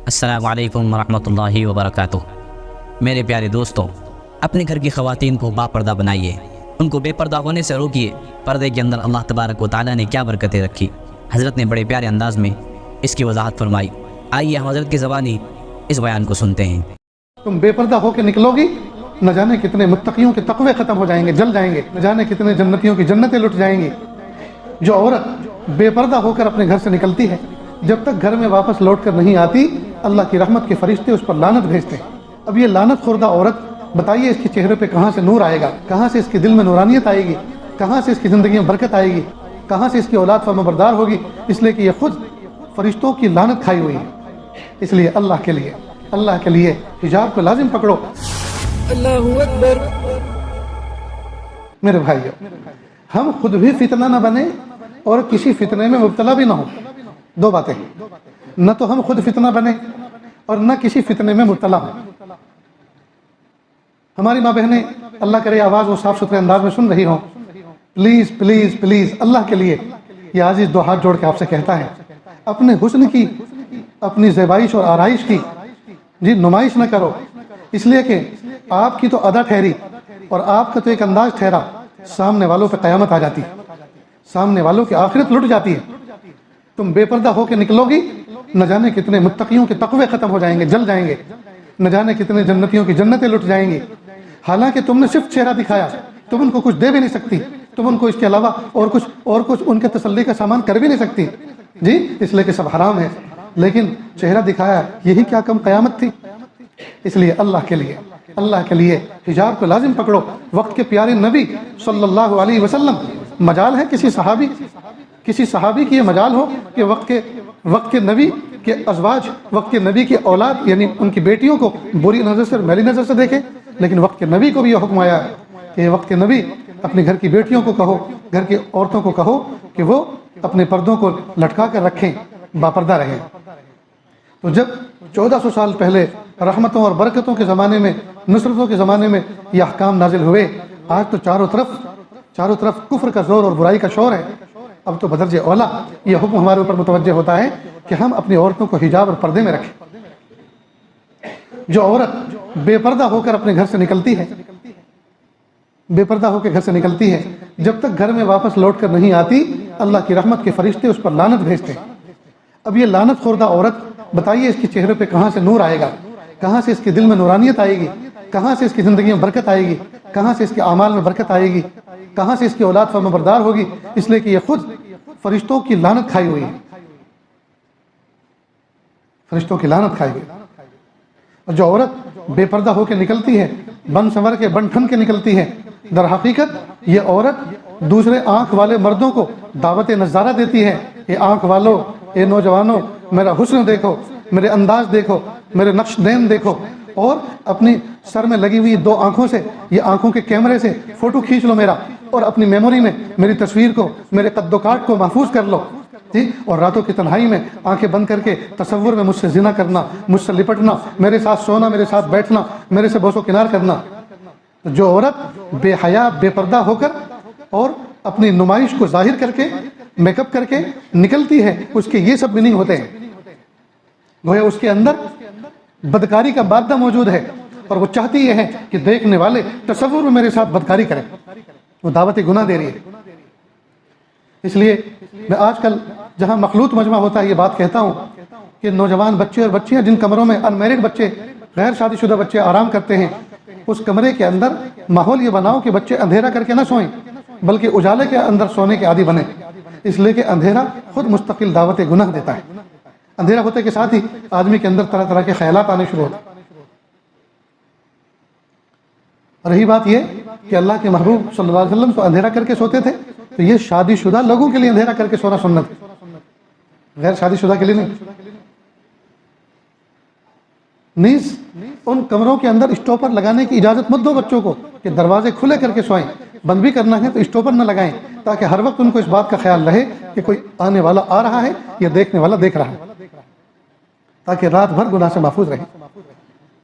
السلام علیکم ورحمۃ اللہ وبرکاتہ۔ میرے پیارے دوستو، اپنے گھر کی خواتین کو باپردہ بنائیے، ان کو بے پردہ ہونے سے روکیے۔ پردے کے اندر اللہ تبارک و تعالیٰ نے کیا برکتیں رکھی، حضرت نے بڑے پیارے انداز میں اس کی وضاحت فرمائی۔ آئیے ہم حضرت کی زبانی اس بیان کو سنتے ہیں۔ تم بے پردہ ہو کے نکلو گی، نہ جانے کتنے متقیوں کے تقوی ختم ہو جائیں گے، جل جائیں گے، نہ جانے کتنے جنتیوں کی جنتیں لٹ جائیں گی۔ جو عورت بے پردہ ہو کر اپنے گھر سے نکلتی ہے، جب تک گھر میں واپس لوٹ کر نہیں آتی، اللہ کی رحمت کے فرشتے اس پر لعنت بھیجتے ہیں۔ اب یہ لعنت خوردہ عورت، بتائیے اس کے چہرے پہ کہاں سے نور آئے گا، کہاں سے اس کے دل میں نورانیت آئے گی، کہاں سے اس کی زندگی میں برکت آئے گی، کہاں سے اس کی اولاد فرمانبردار ہوگی، اس لیے کہ یہ خود فرشتوں کی لعنت کھائی ہوئی ہے۔ اس لیے اللہ کے لیے حجاب کو لازم پکڑو۔ اللہ اکبر۔ میرے بھائیو، ہم خود بھی فتنہ نہ بنے اور کسی فتنے میں مبتلا بھی نہ ہو۔ دو باتیں، نہ تو ہم خود فتنہ بنے اور نہ کسی فتنے میں مبتلا ہوں۔ ہماری ماں بہنیں، اللہ کرے آواز وہ صاف ستھرے انداز میں سن رہی ہوں، پلیز پلیز پلیز اللہ کے لیے یہ عزیز دو ہاتھ جوڑ کے آپ سے کہتا ہے، اپنے حسن کی، اپنی زیبائش اور آرائش کی نمائش نہ کرو، اس لیے کہ آپ کی تو ادا ٹھہری اور آپ کا تو ایک انداز ٹھہرا، سامنے والوں پہ قیامت آ جاتی ہے، سامنے والوں کی آخرت لٹ جاتی ہے۔ تم بے پردہ ہو کے نکلو گی، نہ جانے کتنے متقیوں کے تقوی ختم ہو جائیں گے، جل جائیں گے، نہ جانے کتنے جنتیوں کی جنتیں لٹ جائیں گی۔ حالانکہ تم نے صرف چہرہ دکھایا، تم ان کو کچھ دے بھی نہیں سکتی، تم ان کو اس کے علاوہ اور کچھ ان کے تسلی کا سامان کر بھی نہیں سکتی، اس لیے کہ سب حرام ہے، لیکن چہرہ دکھایا، یہی کیا کم قیامت تھی۔ اس لیے اللہ کے لیے حجاب کو لازم پکڑو۔ وقت کے پیارے نبی صلی اللہ علیہ وسلم، مجال ہے کسی صحابی کی یہ مجال ہو کہ وقت کے نبی کے ازواج، وقت کے نبی کی اولاد یعنی ان کی بیٹیوں کو بری نظر سے، میلی نظر سے دیکھے، لیکن وقت کے نبی کو بھی یہ حکم آیا کہ وقت کے نبی اپنے گھر کی بیٹیوں کو کہو، گھر کی عورتوں کو کہو کہ وہ اپنے پردوں کو لٹکا کر رکھیں، باپردہ رہیں۔ تو جب 1400 سال پہلے رحمتوں اور برکتوں کے زمانے میں، نصرتوں کے زمانے میں یہ احکام نازل ہوئے، آج تو چاروں طرف کفر کا زور اور برائی کا شور ہے۔ اب تو بدرجہ اولا یہ حکم ہمارے اوپر متوجہ ہوتا ہے کہ ہم اپنی عورتوں کو حجاب اور پردے میں رکھیں۔ جو عورت بے پردہ ہو کر اپنے گھر سے نکلتی ہے، بے پردہ ہو کے گھر سے نکلتی ہے، جب تک گھر میں واپس لوٹ کر نہیں آتی، اللہ کی رحمت کے فرشتے اس پر لعنت بھیجتے ہیں۔ اب یہ لعنت خوردہ عورت، بتائیے اس کے چہرے پہ کہاں سے نور آئے گا، کہاں سے اس کے دل میں نورانیت آئے گی، کہاں سے اس کی زندگی میں برکت آئے گی، کہاں سے اس کے اعمال میں برکت آئے گی، کہاں سے اس کی اولاد فرمانبردار ہوگی، اس لیے کہ یہ خود فرشتوں کی لعنت کھائی ہوئی ہے، فرشتوں کی لعنت کھائی ہوئی۔ اور جو عورت بے پردہ ہو کے نکلتی ہے، بن سنور کے، بن ٹھن کے نکلتی ہے، در حقیقت یہ عورت دوسرے آنکھ والے مردوں کو دعوت نظارہ دیتی ہے، یہ آنکھ والو، اے نوجوانوں، میرا حسن دیکھو، میرے انداز دیکھو، میرے نقش دین دیکھو، اور اپنی سر میں لگی ہوئی دو آنکھوں سے، یہ آنکھوں کے کیمرے سے فوٹو کھینچ لو میرا، اور اپنی میموری میں میری تصویر کو، میرے قد و کاٹ کو محفوظ کر لو، اور راتوں کی تنہائی میں آنکھیں بند کر کے تصور میں مجھ سے زنا کرنا، مجھ سے لپٹنا، میرے ساتھ سونا، میرے ساتھ بیٹھنا، میرے سے بوس و کنار کرنا۔ جو عورت بے حیا، بے پردہ ہو کر اور اپنی نمائش کو ظاہر کر کے، میک اپ کر کے نکلتی ہے، اس کے یہ سب میننگ ہوتے ہیں، گویا اس کے اندر بدکاری کا مادہ موجود ہے، اور وہ چاہتی یہ ہے کہ دیکھنے والے تصور میں میرے ساتھ بدکاری کریں، وہ دعوت گناہ دے رہی ہے۔ اس لیے میں آج کل جہاں مخلوط مجمع ہوتا ہے یہ بات کہتا ہوں کہ نوجوان بچے اور بچیاں جن کمروں میں انمیرڈ بچے، غیر شادی شدہ بچے آرام کرتے ہیں، اس کمرے کے اندر ماحول یہ بناؤ کہ بچے اندھیرا کر کے نہ سوئیں، بلکہ اجالے کے اندر سونے کے عادی بنے، اس لیے کہ اندھیرا خود مستقل دعوت گناہ دیتا ہے۔ اندھیرا ہوتے کے ساتھ ہی آدمی کے اندر طرح طرح کے خیالات آنے شروع ہوتے ہیں۔ رہی بات یہ کہ اللہ کے محبوب صلی اللہ علیہ وسلم تو اندھیرا کر کے سوتے تھے، تو یہ شادی شدہ لوگوں کے لیے اندھیرا کر کے سونا سنت ہے، غیر شادی شدہ کے لیے نہیں۔ نیز ان کمروں کے اندر اسٹاپر لگانے کی اجازت مت دو بچوں کو کہ دروازے کھلے کر کے سوئیں، بند بھی کرنا ہے تو اسٹاپر نہ لگائیں، تاکہ ہر وقت ان کو اس بات کا خیال رہے کہ کوئی آنے والا آ رہا ہے یا دیکھنے والا دیکھ رہا ہے، تاکہ رات بھر گناہ سے محفوظ رہیں۔